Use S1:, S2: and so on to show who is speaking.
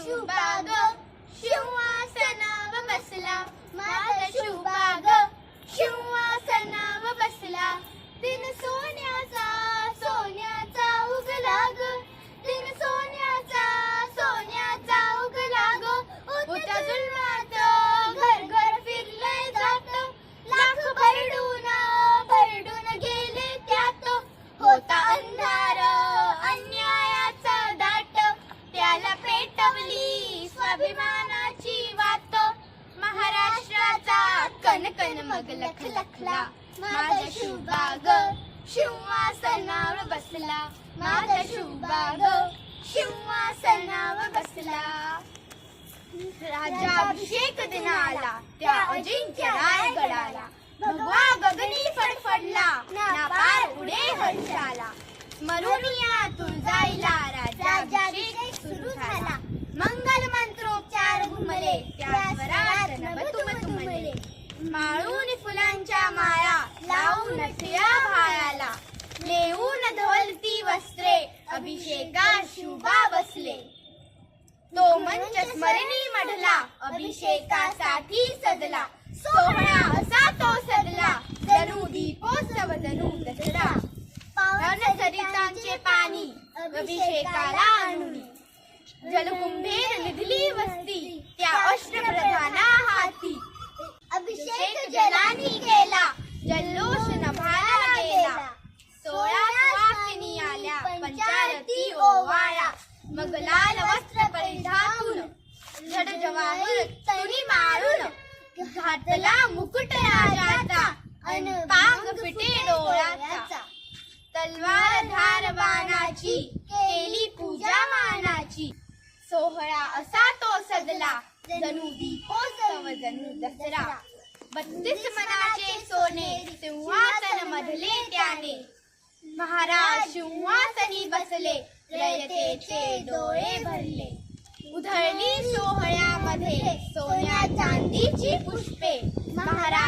S1: शुभाग सिंहासनावर बसला, माझा शुभाग सिंहासनावर बसला. दिन सोन्याचा सोन्याचा उगला ग, दिन सोन्याचा सोन्याचा उगला ग. होत्या जुलमात घर घर फिरले जात, लाख भरडून गेले त्यात. होता अंधार अन्यायाचा दाट, त्याला पेटवली स्वाभिमानाची वात. महाराष्ट्राचा कणकण मग लखलखला, माझा शुभाग सिंहासनावर बसला, माझा शुभाग सिंहासनावर बसला. राज्याभिषेक दिन आला त्या अजिंक्य रायगडाला, भगवा गगनी फडफडला ना पार उडे हर्षाला. स्मरुनियातून जायला राज्याभिषेक सुरू झाला, मंगल मंत्रोच्चार घुमले त्या स्वरात नभ तुमले. माळून फुलांच्या माळा लावून ठिया भाळाला, नेऊन धवलती वस्त्रे अभिषेका शुभा बसले. तो मंच स्मरणी मढला अभिषेकासाठी सजला, सोहळा असा तो सजला जणू दीपोत्सव जणू दसरा. रणसरितांचे पाणी अभिषेकाला आणुनी, जलकुंभेर निधली वस्ती त्या अष्टप्रधाना हाती. अभिषेक जलानी केला जल्लोष नभाला गेला, 16 सुवासिनी आल्या पंचारती ओवाळा. मग लाल वस्त्र परिधातून जड जवाहर तुनी मारून, घातला मुकुट राजाचा अन पांग फिटे डोळ्याचा. तलवार धार बाणाची केली पूजा मानाची, सोहळा असा तो सजला जणू दीपोत्सव जणू दसरा. 32 मनाचे सोने सिंहासन मधले त्याने, महाराज सिंहासनी बसले रयतेचे डोळे भरले. उधळली सोहळ्यामध्ये सोन्या चांदीची पुष्पे, महाराज